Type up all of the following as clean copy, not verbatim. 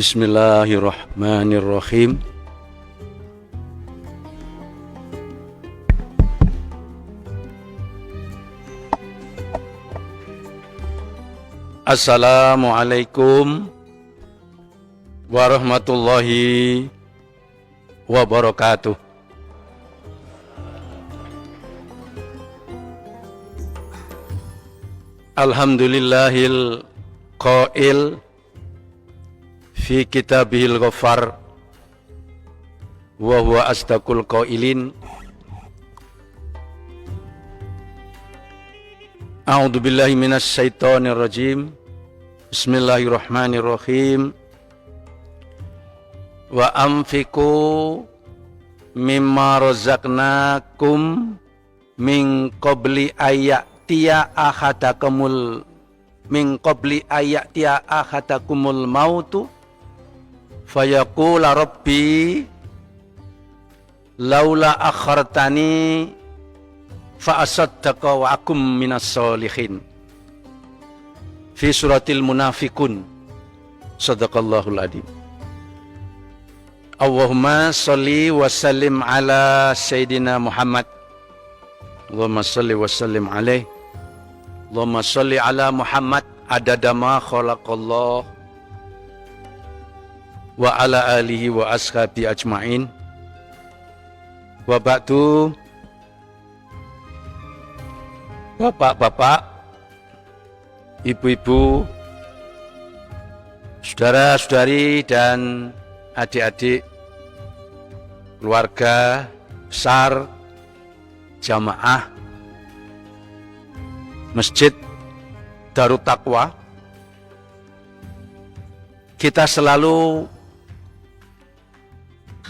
Bismillahirrahmanirrahim. Assalamualaikum warahmatullahi wabarakatuh. Alhamdulillahil qail fi kitabihil ghaffar wa huwa asdaqul qailin. A'udzu billahi minasy syaithanir rajim. Bismillahirrahmanirrahim. Wa anfiqu mimma razaqnakum min qabli ayatiya ahadakumul mautu fayaqula rabbi laula akhartani fa asaddaqa wa akum minas solihin. Fi suratil munafiqun. Sadaqallahul adzim. Allahumma sholli wa sallim ala sayyidina Muhammad. Allahumma sholli wa sallim alaihi. Allahumma sholli ala Muhammad adada ma khalaqallah wa ala alihi wa ashabi ajma'in. Wa ba'du. Bapak-bapak, ibu-ibu, saudara-saudari dan adik-adik, keluarga besar, jamaah Masjid Darut Taqwa, kita selalu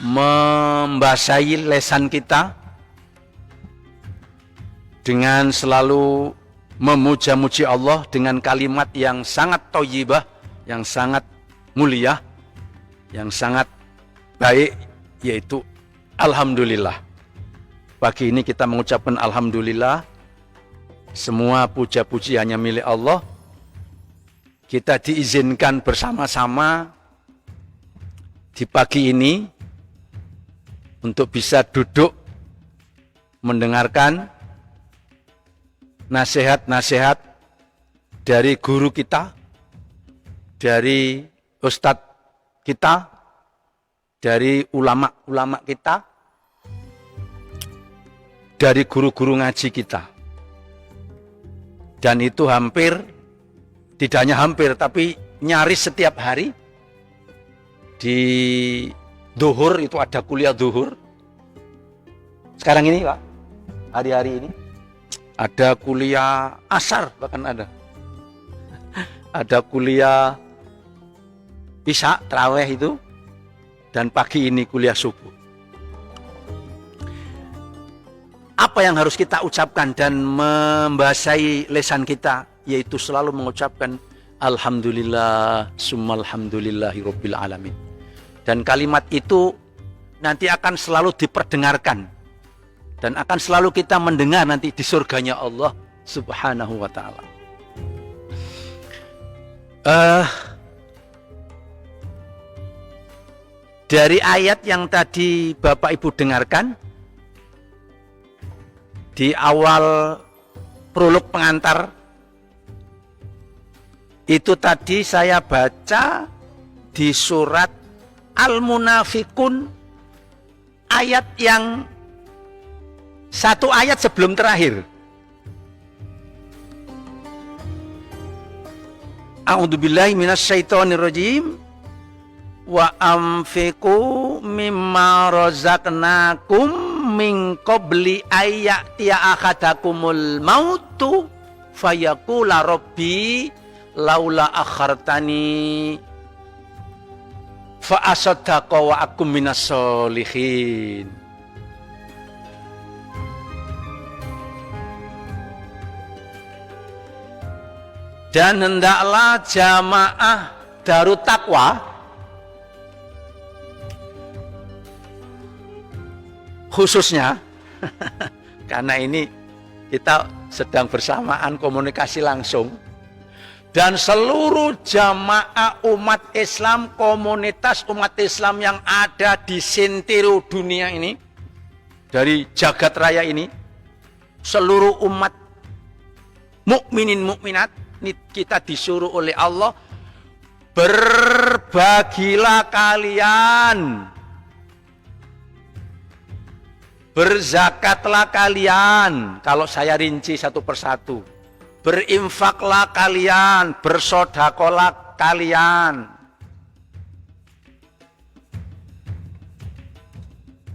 membasahi lesan kita dengan selalu memuja-muji Allah dengan kalimat yang sangat thayyibah, yang sangat mulia, yang sangat baik, yaitu Alhamdulillah. Pagi ini kita mengucapkan Alhamdulillah. Semua puja-puji hanya milik Allah. Kita diizinkan bersama-sama di pagi ini untuk bisa duduk mendengarkan nasihat-nasihat dari guru kita, dari ustadz kita, dari ulama-ulama kita, dari guru-guru ngaji kita. Dan itu hampir, tidak hanya hampir, tapi nyaris setiap hari. Di zuhur itu ada kuliah zuhur. Sekarang ini Pak, hari-hari ini ada kuliah asar, bahkan ada. Ada kuliah isya, tarawih itu. Dan pagi ini kuliah subuh. Apa yang harus kita ucapkan dan membasahi lesan kita, yaitu selalu mengucapkan Alhamdulillah, summa alhamdulillahi rabbil alamin. Dan kalimat itu nanti akan selalu diperdengarkan dan akan selalu kita mendengar nanti di surganya Allah Subhanahu wa ta'ala. Dari ayat yang tadi Bapak Ibu dengarkan, di awal prolog pengantar itu tadi saya baca di surat Al-Munafiqun, ayat yang satu ayat sebelum terakhir. A'udzubillahi minasyaitonirrajim. Wa anfiqu mimma razaqnakum min qabli ayyatiya ahadakumul mautu fayaqula rabbi laula akhartani fa asaddaqa wa akum minas solihin. Dan hendaklah jamaah Darut Taqwa khususnya karena ini kita sedang bersamaan komunikasi langsung, dan seluruh jamaah umat Islam, komunitas umat Islam yang ada di sentero dunia ini, dari jagat raya ini, seluruh umat mukminin mukminat, kita disuruh oleh Allah, berbagilah kalian, berzakatlah kalian. Kalau saya rinci satu persatu, berinfaklah kalian, bersodakolah kalian.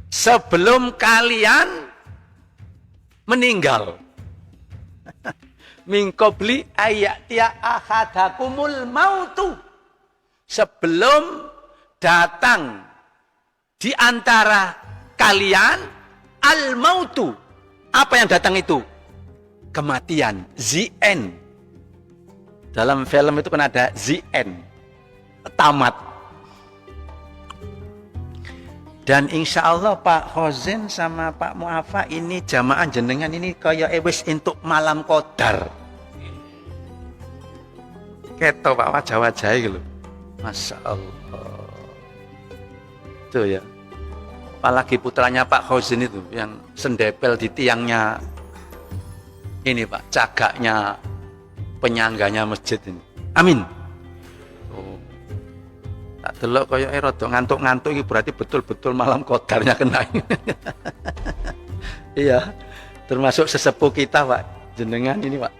Sebelum kalian meninggal. Min qabli ayatiya ahadakumul mautu. Sebelum datang di antara kalian al-mautu. Apa yang datang itu? Kematian, ZN. Dalam film itu kan ada ZN, tamat. Dan insya Allah Pak Khozin sama Pak Mu'afa ini jamaah jenengan ini kaya wis untuk malam qadar. Keto Pak wajah-wajah gitu. Masya Allah. Itu ya. Apalagi putranya Pak Khozin itu yang sendepel di tiangnya ini Pak, cagaknya penyangganya masjid ini. Amin. Oh. Tak delok kaya rada ngantuk-ngantuk iki berarti betul-betul malam qadarnya kena. Iya. Termasuk sesepuh kita Pak, jenengan ini Pak.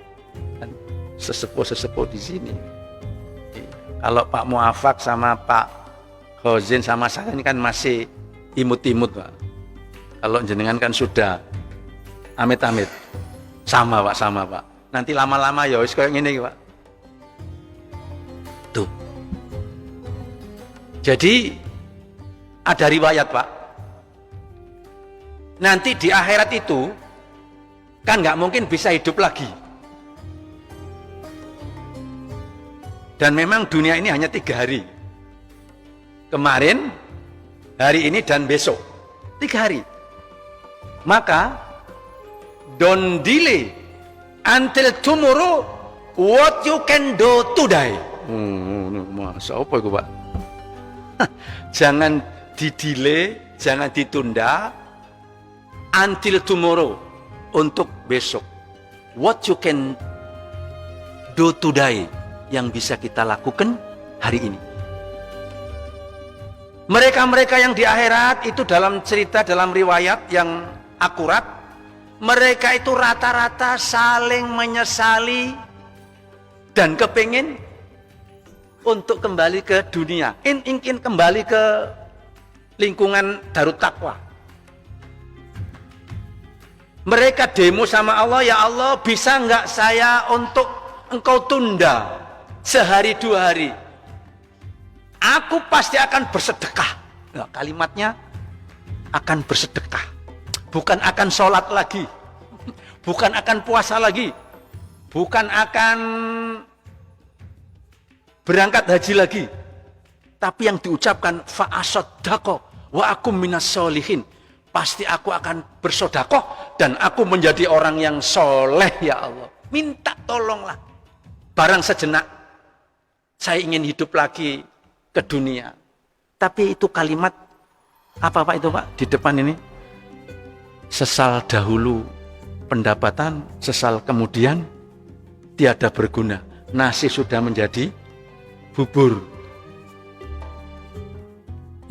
Sesepuh-sesepuh di sini. Kalau Pak Muafak sama Pak Khozin sama saya ini kan masih imut-imut Pak. Kalau jenengan kan sudah amit-amit. Sama Pak, sama Pak. Nanti lama-lama ya wis kayak gini Pak. Tuh. Jadi ada riwayat Pak. Nanti di akhirat itu kan nggak mungkin bisa hidup lagi. Dan memang dunia ini hanya 3 hari. Kemarin, hari ini dan besok. 3 hari. Maka don't delay until tomorrow what you can do today. Masa apa itu Pak? Jangan di-delay, jangan ditunda until tomorrow, untuk besok. What you can do today, yang bisa kita lakukan hari ini. Mereka-mereka yang di akhirat itu dalam cerita, dalam riwayat yang akurat, mereka itu rata-rata saling menyesali dan kepingin untuk kembali ke dunia, ingin kembali ke lingkungan Darut Taqwa. Mereka demo sama Allah, ya Allah bisa nggak saya untuk engkau tunda sehari 2 hari? Aku pasti akan bersedekah. Nah, kalimatnya akan bersedekah. Bukan akan sholat lagi, bukan akan puasa lagi, bukan akan berangkat haji lagi, tapi yang diucapkan fa'asoddaqo wa akum minas sholihin, pasti aku akan bersodakoh dan aku menjadi orang yang soleh ya Allah. Minta tolonglah, barang sejenak saya ingin hidup lagi ke dunia. Tapi itu kalimat apa Pak itu Pak di depan ini? Sesal dahulu pendapatan, sesal kemudian tiada berguna. Nasi sudah menjadi bubur.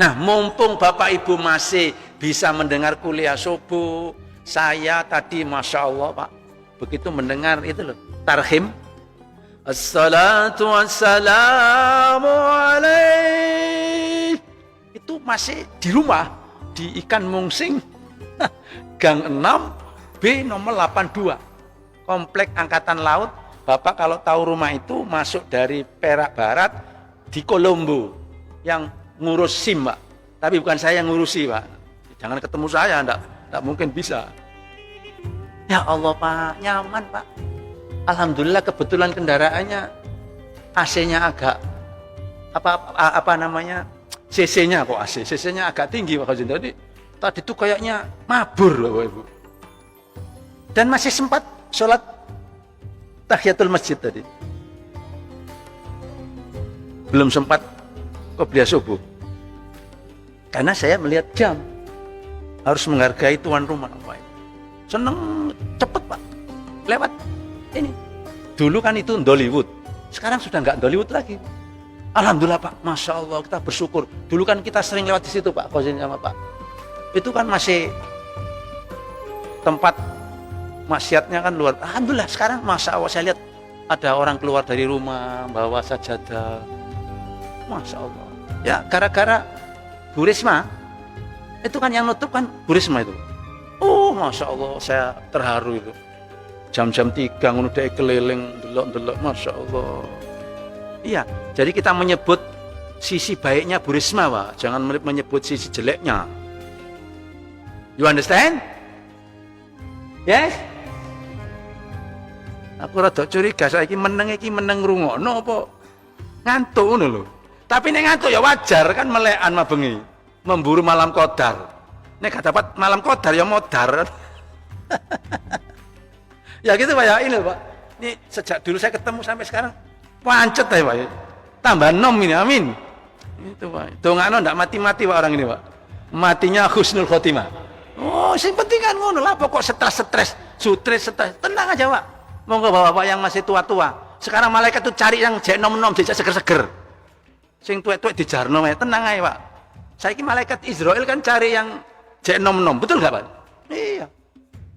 Nah, mumpung Bapak Ibu masih bisa mendengar kuliah subuh, saya tadi Masya Allah Pak, begitu mendengar itu loh, tarhim, assalatu wassalamu alaih, itu masih di rumah, di Ikan Mungsing, Gang 6 B nomor 82, Komplek Angkatan Laut. Bapak kalau tahu rumah itu masuk dari Perak Barat di Kolombo, yang ngurus SIM Pak, tapi bukan saya yang ngurusi Pak, jangan ketemu saya, enggak mungkin bisa. Ya Allah Pak, nyaman Pak, alhamdulillah. Kebetulan kendaraannya AC-nya agak apa namanya, CC-nya kok AC, CC-nya agak tinggi Pak Khozin. Tadi itu kayaknya mabur Bapak Ibu. Dan masih sempat sholat tahiyatul masjid tadi. belum sempat qobliyah subuh. Karena saya melihat jam. Harus menghargai tuan rumah. Seneng cepet Pak. Lewat ini. Dulu kan itu Dollywood. Sekarang sudah nggak Dollywood lagi. Alhamdulillah Pak, Masya Allah kita bersyukur. Dulu kan kita sering lewat di situ Pak, Kozin sama Pak. Itu kan masih tempat maksiatnya kan luar. Alhamdulillah sekarang Masya Allah saya lihat ada orang keluar dari rumah bawa sajadah. Masya Allah. Ya gara-gara Bu Risma. Itu kan yang nutup kan Bu Risma itu. Oh Masya Allah saya terharu itu. Jam-jam 3 ngono dhek keliling delok-delok Masya Allah. Iya, jadi kita menyebut sisi baiknya Bu Risma Pak. Jangan menyebut sisi jeleknya. You understand? Yes? Aku rada curiga saiki meneng ngrungokno apa ngantuk ngono lho. Tapi nek ngantuk ya wajar kan melekan mabengi. Memburu malam qadar. Nek gak dapat malam qadar ya modar. Ya gitu Pak ya, ini Pak. Ini sejak dulu saya ketemu sampai sekarang pancet ya Pak. Tambah nom ini, amin. Itu Pak. Dongakno ndak mati-mati Pak orang ini Pak. Matinya husnul khotimah. Oh, sing penting kan ngono lah, pokok stres, stres. Tenang aja Pak. Monggo bapak-bapak yang masih tua-tua. Sekarang malaikat tuh cari yang jek nom-nom, jek seger-seger. Sing tuwek-tuwek dijarno wae, tenang ae Pak. Saiki malaikat Israel kan cari yang jek nom-nom, betul nggak Pak? Iya.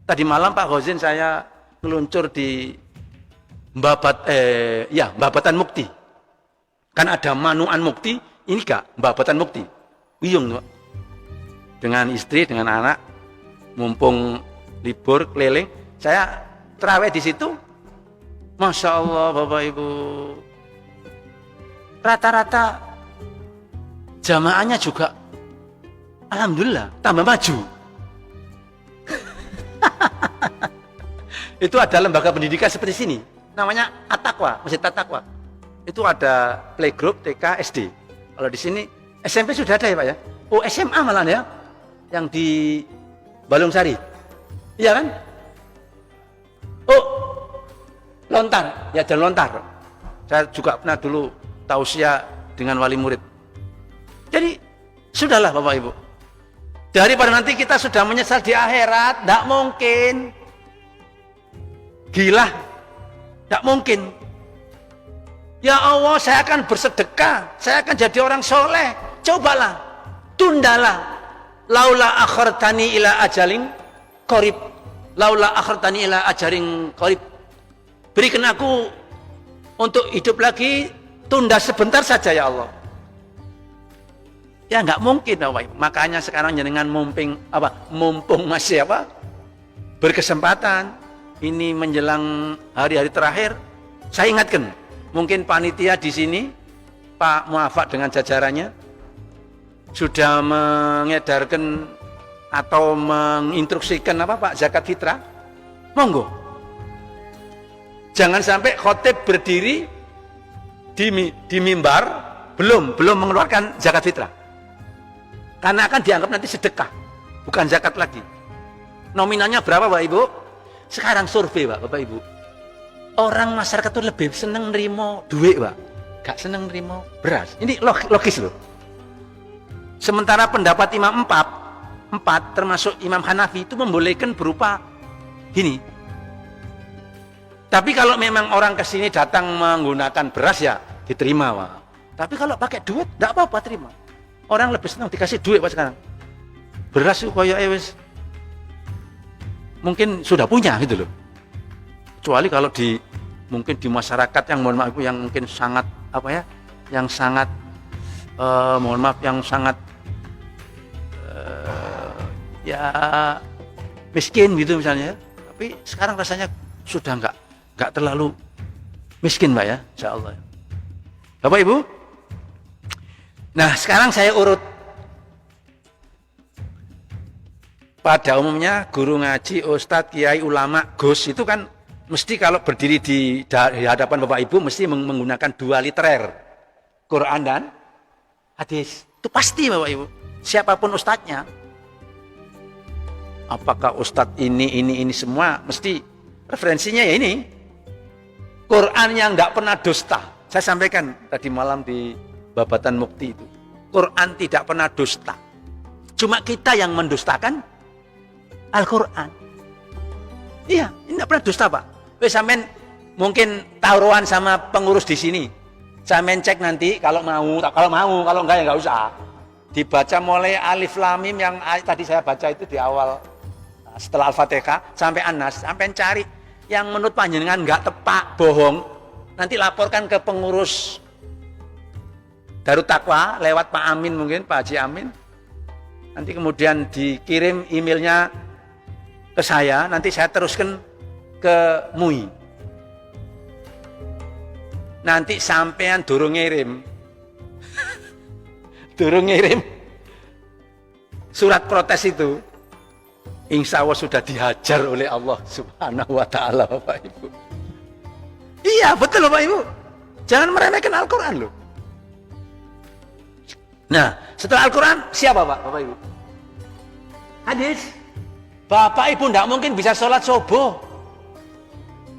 Tadi malam Pak Ghozin saya meluncur di Mbabatan Mukti. Kan ada Manuan Mukti, ini kak Mbabatan Mukti. Wiyung Pak. Dengan istri, dengan anak, mumpung libur keliling, saya terawih di situ. Masya Allah Bapak Ibu. Rata-rata jamaahnya juga alhamdulillah tambah maju. Itu ada lembaga pendidikan seperti sini, namanya At-Taqwa, Masjid At-Taqwa. Itu ada playgroup TK SD. Kalau di sini SMP sudah ada ya Pak ya. Oh SMA malah ya, yang di Balung Sari. Iya kan? Oh lontar, ya jalan lontar. Saya juga pernah dulu tausiah dengan wali murid. Jadi sudahlah Bapak Ibu. Daripada nanti kita sudah menyesal di akhirat, tidak mungkin. Gila, tidak mungkin. Ya Allah, saya akan bersedekah, saya akan jadi orang soleh. Cobalah, tundalah. Laula akhartani ila ajalin qarib. Laula akhartani ila ajalin qarib. Berikan aku untuk hidup lagi, tunda sebentar saja ya Allah. Ya nggak mungkin Bapak Ibu. Makanya sekarang jenengan mumpung masih berkesempatan ini menjelang hari-hari terakhir, saya ingatkan, mungkin panitia di sini Pak Muafak dengan jajarannya sudah mengedarkan atau menginstruksikan Pak zakat fitrah. Monggo. Jangan sampai khotib berdiri di mimbar belum mengeluarkan zakat fitrah. Karena akan dianggap nanti sedekah, bukan zakat lagi. Nominalnya berapa Bapak Ibu? Sekarang survei Bapak Ibu. Orang masyarakat itu lebih seneng nerimo duit Pak, gak seneng nerimo beras. Ini logis loh. Sementara pendapat Imam empat termasuk Imam Hanafi itu membolehkan berupa gini. Tapi kalau memang orang kesini datang menggunakan beras ya diterima Pak. Tapi kalau pakai duit tidak apa-apa terima. Orang lebih senang dikasih duit Pak sekarang. Beras itu kayak mungkin sudah punya gitu loh. Kecuali kalau mungkin di masyarakat yang mohon maaf yang mungkin sangat yang sangat ya miskin gitu misalnya. Tapi sekarang rasanya sudah nggak terlalu miskin Pak ya, insya Allah. Bapak Ibu, nah sekarang saya urut. Pada umumnya guru ngaji, ustadz, kiai, ulama, gus itu kan mesti kalau berdiri di hadapan Bapak Ibu mesti menggunakan dua literer, Quran dan hadis. Itu pasti Bapak Ibu, siapapun ustadznya. Apakah ustadz ini semua mesti referensinya ya ini. Quran yang nggak pernah dusta, Saya sampaikan tadi malam di Babatan Mukti itu. Quran tidak pernah dusta. Cuma kita yang mendustakan Al-Quran. Iya, ini tidak pernah dusta, Pak. Sampean mungkin taruhan sama pengurus di sini. Sampean cek nanti kalau mau, kalau enggak ya enggak usah. Dibaca mulai Alif Lam Mim yang tadi saya baca itu di awal setelah Al-Fatihah sampai An-Nas, sampean cari yang menurut panjenengan enggak tepat, bohong. Nanti laporkan ke pengurus Darut Taqwa lewat Pak Amin mungkin, Pak Haji Amin. Nanti kemudian dikirim emailnya ke saya, nanti saya teruskan ke MUI. Nanti sampean durung ngirim surat protes itu, insya Allah sudah dihajar oleh Allah Subhanahu wa Ta'ala, Bapak Ibu. Iya, betul Bapak Ibu. Jangan meremehkan Al-Quran loh. Nah, setelah Al-Quran, siapa Pak, Bapak Ibu? Hadis. Bapak Ibu tidak mungkin bisa sholat subuh.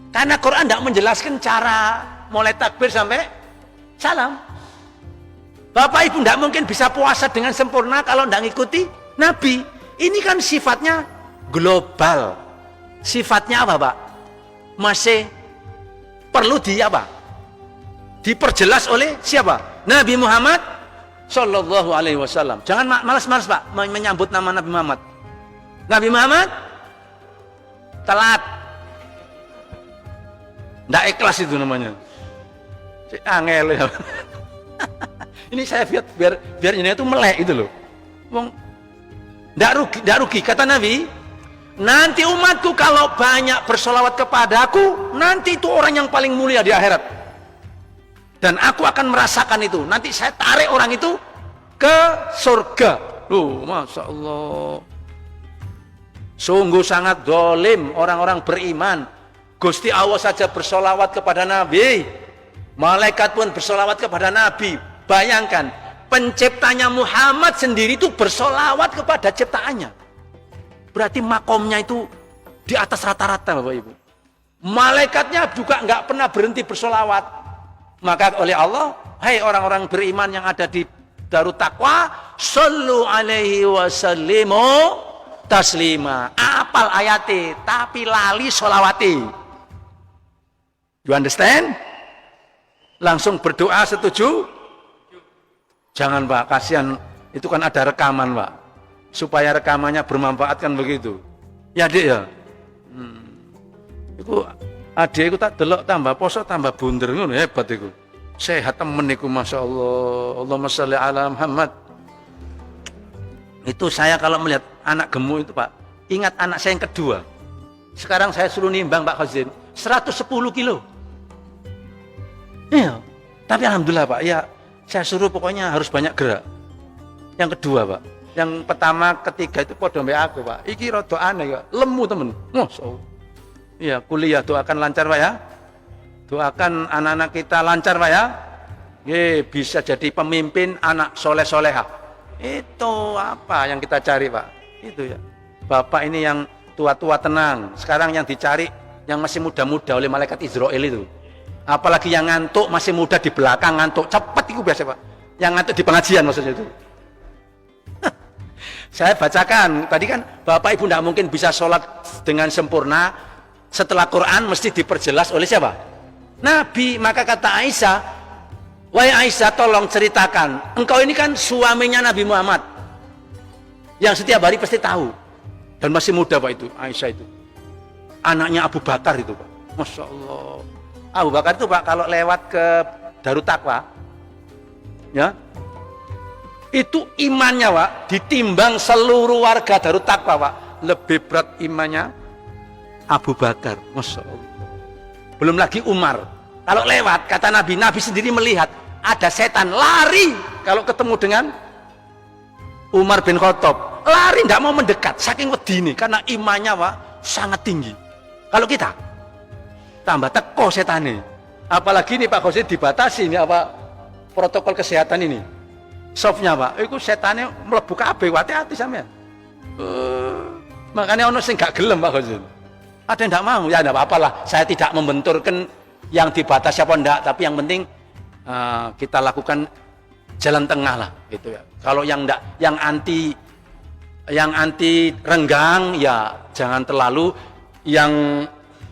Karena Quran tidak menjelaskan cara mulai takbir sampai salam. Bapak Ibu tidak mungkin bisa puasa dengan sempurna kalau tidak ngikuti Nabi. Ini kan sifatnya global. Sifatnya apa Pak? Masih perlu diperjelas oleh siapa? Nabi Muhammad Sallallahu Alaihi Wasallam. Jangan malas-malas Pak menyambut nama Nabi Muhammad. Nabi Muhammad telat. Tidak ikhlas itu namanya. Angel ya. Ini saya biar ini itu melek itu loh. Tidak rugi kata Nabi. Nanti umatku kalau banyak bersolawat kepadaku, nanti itu orang yang paling mulia di akhirat. Dan aku akan merasakan itu. Nanti saya tarik orang itu ke surga. Loh, Masya Allah. Sungguh sangat zalim orang-orang beriman. Gusti Allah saja bersolawat kepada Nabi. Malaikat pun bersolawat kepada Nabi. Bayangkan, penciptanya Muhammad sendiri itu bersolawat kepada ciptaannya. Berarti makomnya itu di atas rata-rata Bapak Ibu. Malaikatnya juga nggak pernah berhenti bersolawat. Maka oleh Allah, hai orang-orang beriman yang ada di Darut Taqwa, sallu alaihi wasallimu taslima. Apal ayati, tapi lali solawati. You understand? Langsung berdoa, setuju? Jangan Pak, kasihan, itu kan ada rekaman Pak, supaya rekamannya bermanfaat kan begitu. Ya adik ya, itu adik itu tak delok tambah poso tambah bunder, hebat itu, sehat temen itu Masya Allah. Allahumma sholli ala Muhammad. Itu saya kalau melihat anak gemuk itu Pak, ingat anak saya yang kedua. Sekarang saya suruh nimbang Pak Khazin, 110 kilo. Iya, tapi alhamdulillah Pak, ya saya suruh pokoknya harus banyak gerak. Yang kedua Pak, yang pertama ketiga itu podo mbek aku Pak. Iki rada aneh ya, lemu temen. Masya Allah. Iya, kuliah doakan lancar Pak ya. Doakan anak-anak kita lancar Pak ya. Bisa jadi pemimpin anak soleh-solehah. Itu apa yang kita cari Pak? Itu ya. Bapak ini yang tua-tua tenang. Sekarang yang dicari yang masih muda-muda oleh malaikat Israel itu. Apalagi yang ngantuk masih muda di belakang ngantuk cepat itu biasa Pak. Yang ngantuk di pengajian maksudnya itu. Saya bacakan tadi kan Bapak Ibu tidak mungkin bisa sholat dengan sempurna setelah Quran mesti diperjelas oleh siapa? Nabi. Maka kata Aisyah, wahai Aisyah tolong ceritakan, engkau ini kan suaminya Nabi Muhammad yang setiap hari pasti tahu dan masih muda Pak itu Aisyah itu. Anaknya Abu Bakar itu Pak. Masya Allah. Abu Bakar itu Pak kalau lewat ke Darut Taqwa ya, itu imannya Pak ditimbang seluruh warga Darut Taqwa Pak, lebih berat imannya Abu Bakar. Masya Allah. Belum lagi Umar. Kalau lewat kata Nabi, Nabi sendiri melihat ada setan lari kalau ketemu dengan Umar bin Khattab, lari tidak mau mendekat saking wedine karena imannya Pak sangat tinggi. Kalau kita tambah teko setane. Apalagi ini Pak Khosin dibatasi ini apa protokol kesehatan ini. Softnya Pak, itu setane mlebu kabeh, hati-hati sampean. Makanya ono sing gak gelem Pak Khosin. Ada yang tidak mau, ya tidak apa-apalah. Saya tidak membenturkan yang dibatasi apa enggak, tapi yang penting kita lakukan jalan tengah lah gitu ya. Kalau yang enggak, yang anti renggang ya jangan terlalu, yang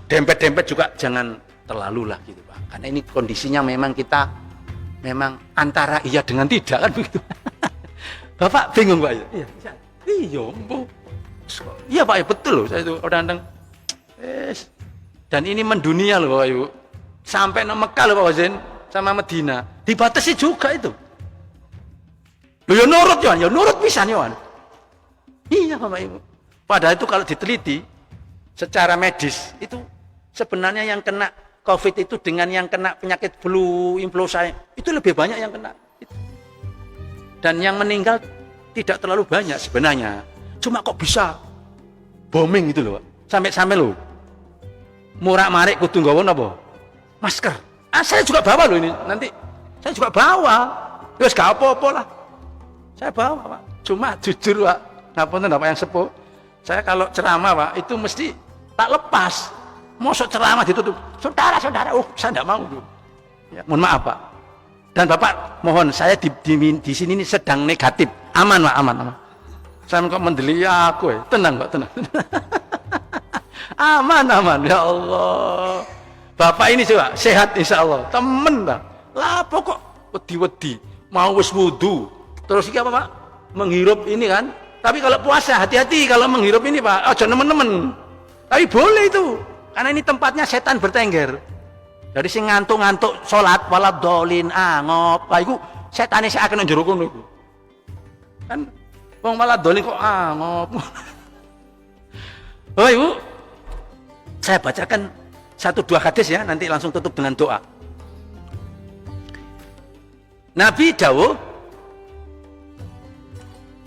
dempet-dempet juga jangan terlalu lah gitu Pak. Karena ini kondisinya memang kita memang antara iya dengan tidak kan begitu. Bapak bingung Pak? Iya, iya, iya Pak, ya betul loh. Saya itu kadang-kadang, dan ini mendunia loh Bapak Ibu. Sampai ke Mekah loh Pak Wazen sama Medina, dibatasi juga itu. Loh ya nurut ya nurut pisan ya. Iya Bapak Ibu. Padahal itu kalau diteliti secara medis itu sebenarnya yang kena COVID itu dengan yang kena penyakit flu influenza itu lebih banyak yang kena. Dan yang meninggal tidak terlalu banyak sebenarnya. Cuma kok bisa booming gitu loh Pak. Sampai loh. Murak-marik kudu nggawa napa? Masker. Saya juga bawa loh ini. Nanti saya juga bawa. Wis gak apa-apa lah. Saya bawa Pak. Cuma jujur Pak, ngapunten Bapak yang sepuh. Saya kalau ceramah Pak itu mesti tak lepas. Mosok ceramah ditutup. Saudara-saudara, saya enggak mau. Ya, mohon maaf Pak. Dan Bapak mohon saya di sini ini sedang negatif. Aman Pak, aman. Saya kok mendeli aku ya. Tenang Pak, tenang. Aman ya Allah. Bapak ini coba sehat insya Allah. Temen Pak. Lah pokok wedi-wedi mau wis wudu. Terus iki apa Pak? Menghirup ini kan. Tapi kalau puasa hati-hati kalau menghirup ini Pak. Aja nemen-nemen. Tapi boleh itu. Karena ini tempatnya setan bertengger. Dari sing ngantuk-ngantuk salat waladolin ngop. Lah iku setane sik akeh nang jero kono iku. Kan wong waladolin kok ngop. Oh Ibu, saya bacakan 1-2 hadis ya, nanti langsung tutup dengan doa. Nabi dawuh,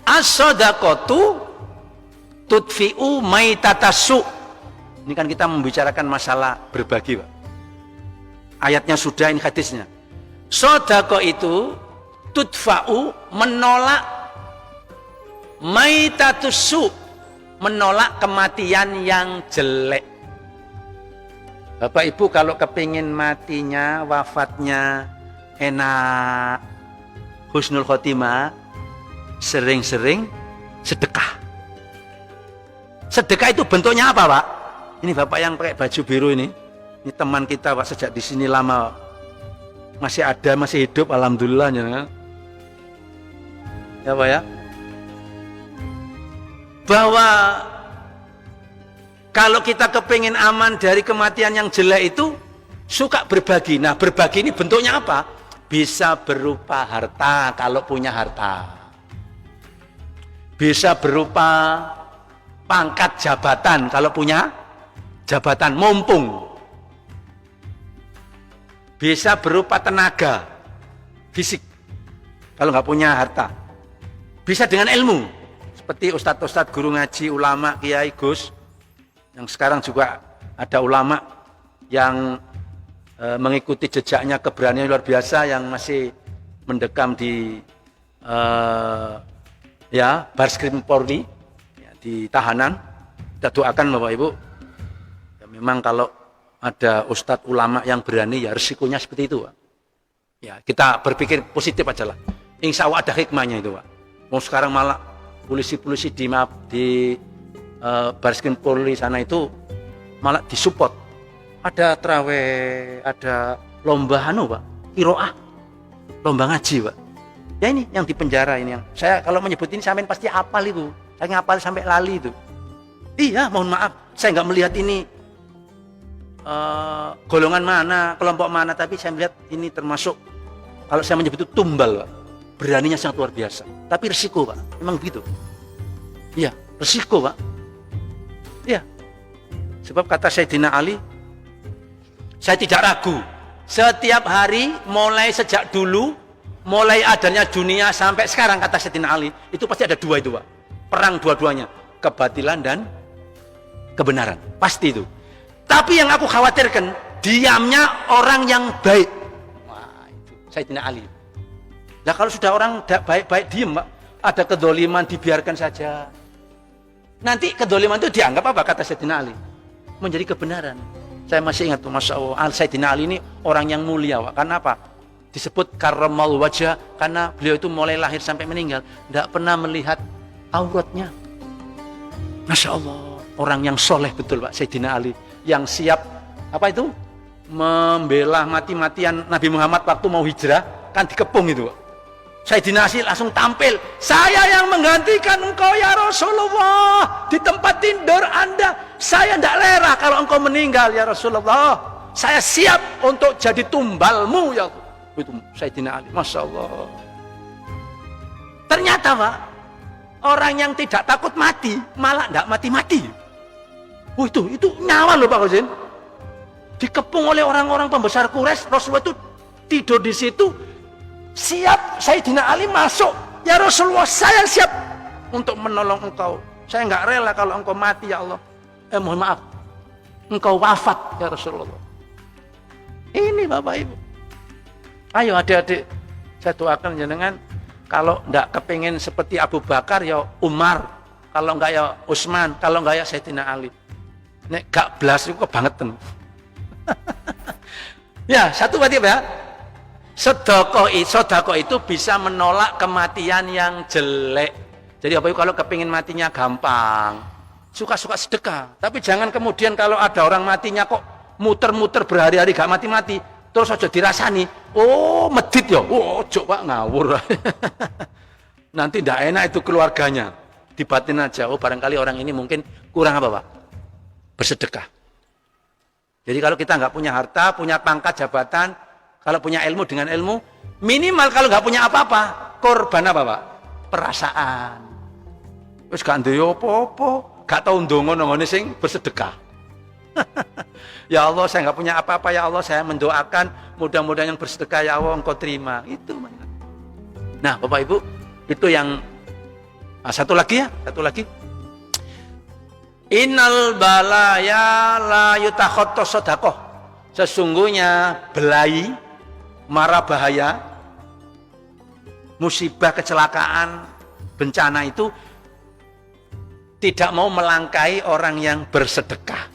as-shadaqatu tudfi'u maitatasu. Ini kan kita membicarakan masalah berbagi Pak. Ayatnya sudah, ini hadisnya. Sedekah itu tudfa'u, menolak maitatusu, menolak kematian yang jelek. Bapak Ibu kalau kepingin matinya, wafatnya enak, husnul khotimah, sering-sering sedekah. Sedekah itu bentuknya apa Pak? Ini Bapak yang pakai baju biru ini teman kita Pak, sejak di sini lama, masih ada, masih hidup, alhamdulillah ya Pak ya. Bahwa kalau kita kepingin aman dari kematian yang jelek itu suka berbagi. Nah berbagi ini bentuknya apa? Bisa berupa harta kalau punya harta. Bisa berupa pangkat jabatan kalau punya jabatan, mumpung. Bisa berupa tenaga fisik kalau nggak punya harta. Bisa dengan ilmu seperti ustadz-ustadz, guru ngaji, ulama, kiai, gus. Yang sekarang juga ada ulama yang mengikuti jejaknya, keberanian luar biasa, yang masih mendekam di Barskrim Polri, ya, di tahanan. Kita doakan Bapak Ibu. Ya, memang kalau ada ustadz ulama yang berani, ya resikonya seperti itu Pak. Ya, kita berpikir positif aja lah. Insya Allah ada hikmahnya itu Pak. Mau sekarang malah polisi-polisi di Barskrim Polri sana itu malah disupport. Ada traweh, ada lomba Pak, qiraah, lomba ngaji Pak. Ya ini yang di penjara ini, yang saya kalau menyebut ini sampean pasti hafal itu. Saya ngapal sampai lali itu. Iya, mohon maaf, saya nggak melihat ini golongan mana, kelompok mana, tapi saya melihat ini termasuk, kalau saya menyebut itu tumbal Pak. Beraninya sangat luar biasa. Tapi resiko Pak, memang begitu. Iya, resiko Pak. Ya, sebab kata Sayyidina Ali, saya tidak ragu, setiap hari mulai sejak dulu, mulai adanya dunia sampai sekarang, kata Sayyidina Ali, itu pasti ada dua itu Pak, perang dua-duanya, kebatilan dan kebenaran, pasti itu. Tapi yang aku khawatirkan, diamnya orang yang baik. Wah, itu Sayyidina Ali. Nah kalau sudah orang baik-baik diem Pak, ada kedoliman dibiarkan saja. Nanti kedoliman itu dianggap apa, kata Sayyidina Ali? Menjadi kebenaran. Saya masih ingat tuh, Masya Allah, Sayyidina Ali ini orang yang mulia Pak. Karena apa? disebut karramal wajah karena beliau itu mulai lahir sampai meninggal tidak pernah melihat auratnya. Masya Allah, orang yang soleh betul Pak Sayyidina Ali, yang siap apa itu membela mati-matian Nabi Muhammad waktu mau hijrah, kan dikepung itu Pak. Sayyidina Ali langsung tampil, saya yang menggantikan engkau ya Rasulullah di tempat tidur Anda, saya tidak lerah kalau engkau meninggal ya Rasulullah, saya siap untuk jadi tumbalmu ya Allah. Itu Sayyidina Ali, Masya Allah. Ternyata Pak, orang yang tidak takut mati malah tidak mati-mati. Itu nyawa loh Pak Husin. Dikepung oleh orang-orang pembesar Quraisy, Rasulullah itu tidur di situ. Siap, Sayyidina Ali masuk, ya Rasulullah saya siap untuk menolong engkau, saya nggak rela kalau engkau mati ya Allah, mohon maaf engkau wafat ya Rasulullah. Ini Bapak Ibu, ayo adik-adik, saya doakan jenengan kalau nggak kepingin seperti Abu Bakar ya Umar, kalau nggak ya Utsman, kalau nggak ya Sayyidina Ali. Nek gak belas itu kebangetan. Ya satu berarti ya, sedekah itu bisa menolak kematian yang jelek. Jadi apa itu kalau kepingin matinya gampang, suka-suka sedekah. Tapi jangan kemudian kalau ada orang matinya kok muter-muter berhari-hari gak mati-mati, terus aja dirasani, oh medit ya, oh coba ngawur. Nanti ndak enak itu keluarganya, dibatin aja. Oh barangkali orang ini mungkin kurang apa Pak? Bersedekah. Jadi kalau kita nggak punya harta, punya pangkat jabatan, kalau punya ilmu dengan ilmu, minimal kalau nggak punya apa-apa, korban apa Pak? Perasaan. Terus gak duwe apa-apa, gak tau ndonga nangone sing bersedekah. Ya Allah, saya nggak punya apa-apa ya Allah, saya mendoakan mudah-mudahan yang bersedekah ya Allah engkau terima. Itu. Nah, Bapak Ibu, itu yang satu lagi. Innal balaya la yutakhattas sadaqah. Sesungguhnya belai, mara bahaya, musibah, kecelakaan, bencana itu tidak mau melangkai orang yang bersedekah.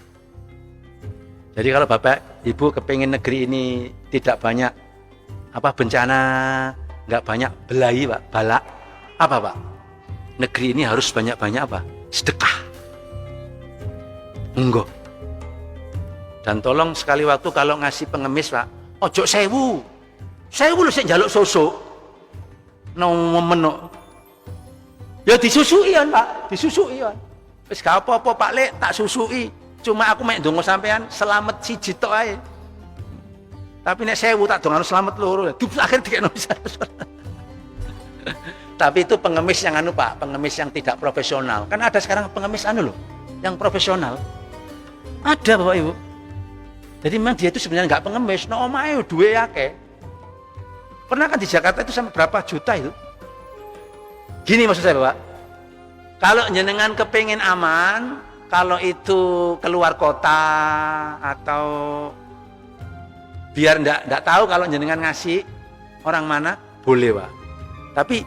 Jadi kalau Bapak Ibu kepingin negeri ini tidak banyak bencana, nggak banyak belai Pak, bala, apa Pak? Negeri ini harus banyak-banyak sedekah. Enggak. Dan tolong sekali waktu kalau ngasih pengemis Pak, ojo sewu lu sik njaluk susu. Nomen. Ya disusui kan Pak, disusui kan. Wis gak apa-apa Pak Lek, tak susui. Cuma aku mek ndonga sampean selamat siji tok ae. Tapi nek sewu tak dongano selamat loro. Akhir dikene bisa. Tapi itu pengemis yang Pak, pengemis yang tidak profesional. Kan ada sekarang pengemis loh, yang profesional. Ada Bapak Ibu. Jadi memang dia itu sebenarnya nggak pengemis, no omae duwe akeh. Pernah kan di Jakarta itu sampai berapa juta itu? Gini maksud saya Bapak. Kalau jenengan kepingin aman, kalau itu keluar kota atau biar ndak tahu kalau jenengan ngasih orang mana, boleh Pak. Tapi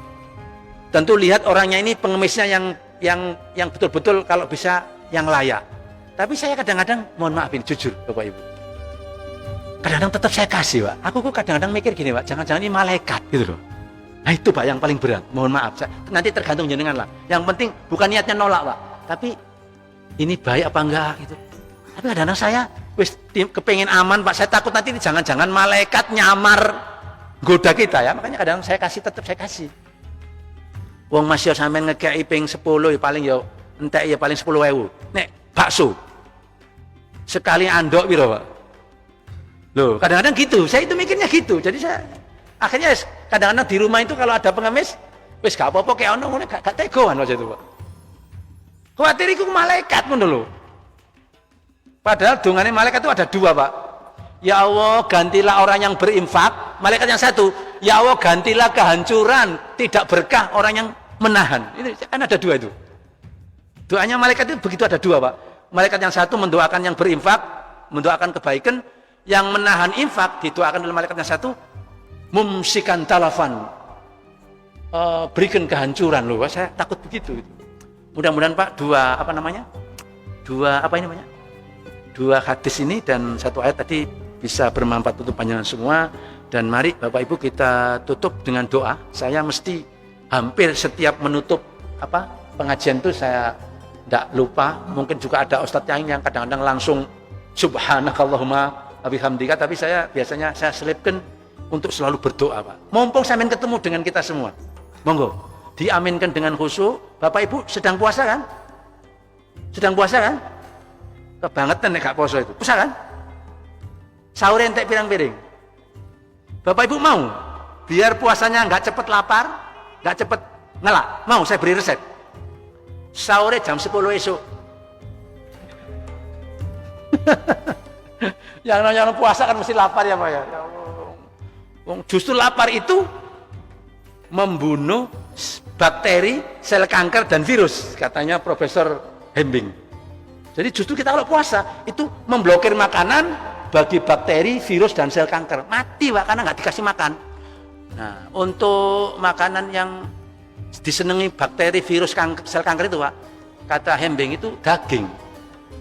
tentu lihat orangnya ini pengemisnya yang betul-betul kalau bisa yang layak. Tapi saya kadang-kadang, mohon maaf ini jujur Bapak Ibu, kadang-kadang tetap saya kasih Pak. Aku kok kadang-kadang mikir gini Pak, jangan-jangan ini malaikat gitu loh. Nah itu Pak yang paling berat, mohon maaf. Nanti tergantung jenengan lah. Yang penting bukan niatnya nolak Pak, tapi ini baik apa enggak gitu. Tapi kadang-kadang saya wis kepengen aman Pak, saya takut nanti jangan-jangan malaikat nyamar goda kita ya. Makanya kadang saya kasih, tetap saya kasih. Wong Mas yo sampean ngekeki ping 10 ya paling ya entek ya paling 10.000. Nek bakso sekali andok piro Pak? Loh, kadang-kadang gitu. Saya itu mikirnya gitu. Jadi saya akhirnya kadang-kadang di rumah itu kalau ada pengemis, wis gak apa-apa kayak ono ngene gak tegoan waktu itu Pak. Kuwatir iku malaikat ngono lho. Padahal dongane malaikat itu ada dua Pak. Ya Allah, gantilah orang yang berinfak. Malaikat yang satu, ya Allah gantilah kehancuran, tidak berkah orang yang menahan. Itu kan ada dua itu. Doanya malaikat itu begitu ada dua Pak. Malaikat yang satu mendoakan yang berinfak, mendoakan kebaikan. Yang menahan infak didoakan oleh malaikat yang satu, mumsikan talafan, berikan kehancuran loh. Saya takut begitu. Mudah-mudahan Pak dua hadis ini dan satu ayat tadi bisa bermanfaat untuk panjenengan semua. Dan mari Bapak Ibu kita tutup dengan doa. Saya mesti hampir setiap menutup pengajian itu saya tidak lupa. Mungkin juga ada ustadz yang kadang-kadang langsung subhanakallahumma wabihamdika, tapi saya biasanya saya selipkan untuk selalu berdoa, Pak. Mumpung sampean ketemu dengan kita semua. Monggo diaminkan dengan khusyuk. Bapak Ibu sedang puasa kan? Sedang puasa kan? Kebangetan nek gak puasa itu. Puasa kan? Sahur entek pirang-piring. Bapak Ibu mau biar puasanya nggak cepet lapar, nggak cepet ngelak? Mau saya beri resep. Sahurnya jam 10 esok. Yang puasa kan mesti lapar ya Pak ya. Justru lapar itu membunuh bakteri, sel kanker dan virus, katanya Profesor Hembing. Jadi justru kita kalau puasa itu memblokir makanan bagi bakteri, virus, dan sel kanker. Mati Pak, karena nggak dikasih makan. Nah, untuk makanan yang disenangi bakteri, virus, sel kanker itu Pak, kata Hembing itu daging.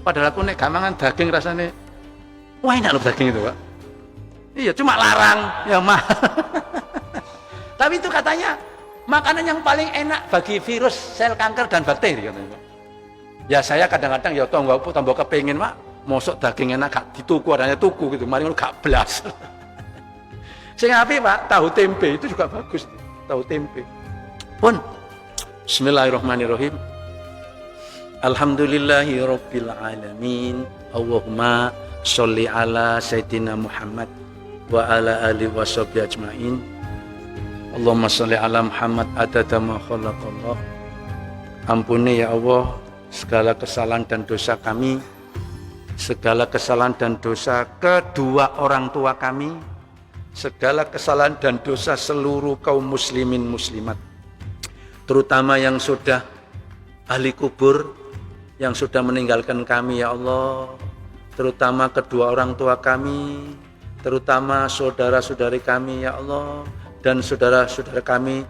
Padahal aku nek gamangan daging rasanya, wah enak loh daging itu Pak. Iya, cuma larang, ya mah. Tapi itu katanya makanan yang paling enak bagi virus, sel kanker, dan bakteri katanya Pak. Ya saya kadang-kadang ya tambah kepengen Pak. Mosok daging enak gak dituku, adanya tuku gitu, mari gak belas. Sing apik Pak, tahu tempe itu juga bagus, tahu tempe. Pun bismillahirrahmanirrahim. Alhamdulillahirabbil alamin. Allahumma sholli ala sayyidina Muhammad wa ala alihi washabihi ajmain. Allahumma sholli ala Muhammad adada ma khalaqallah. Ampuni ya Allah segala kesalahan dan dosa kami, segala kesalahan dan dosa kedua orang tua kami, segala kesalahan dan dosa seluruh kaum muslimin muslimat, terutama yang sudah ahli kubur, yang sudah meninggalkan kami ya Allah, terutama kedua orang tua kami, terutama saudara-saudari kami ya Allah, dan saudara-saudara kami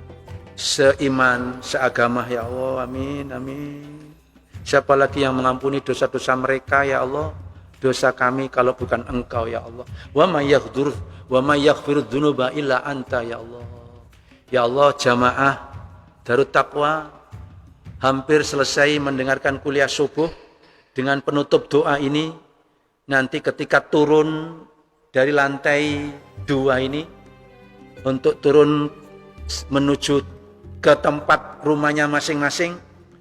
seiman, seagama ya Allah, amin, amin. Siapa lagi yang mengampuni dosa-dosa mereka ya Allah, dosa kami kalau bukan Engkau ya Allah. Wa may yaghfiru dzunuba illa anta ya Allah. Ya Allah, jamaah Darut Taqwa hampir selesai mendengarkan kuliah subuh. Dengan penutup doa ini, nanti ketika turun dari lantai 2 ini untuk turun menuju ke tempat rumahnya masing-masing,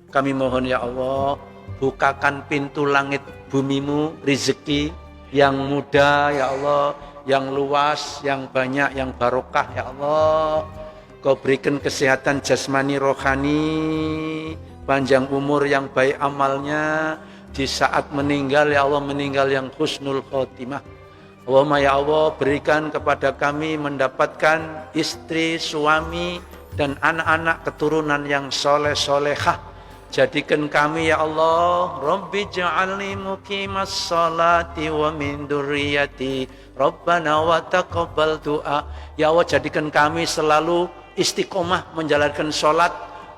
kami mohon ya Allah, bukakan pintu langit bumimu, rezeki yang mudah ya Allah, yang luas, yang banyak, yang barokah ya Allah. Kau berikan kesehatan jasmani rohani, panjang umur yang baik amalnya, di saat meninggal ya Allah, meninggal yang husnul khotimah. Allahumma ya Allah, berikan kepada kami mendapatkan istri, suami, dan anak-anak keturunan yang soleh-solehah. Jadikan kami ya Allah, Rabbi ja'alni muqimas salati wa min dzurriyyati Rabbana wa taqabbal du'a. Ya Allah, jadikan kami selalu istiqomah menjalankan sholat.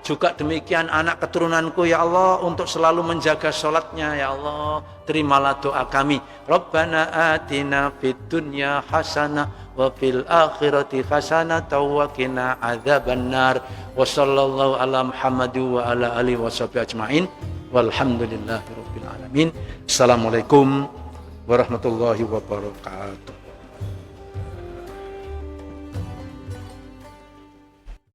Juga demikian anak keturunanku ya Allah, untuk selalu menjaga sholatnya ya Allah. Terimalah doa kami. Rabbana atina fid dunya hasanah wa fil akhirati hasanah wa qina adzabannar. Wa sallallahu ala Muhammad wa ala alihi washabihi ajmain. Walhamdulillahirabbil alamin. Assalamualaikum warahmatullahi wabarakatuh.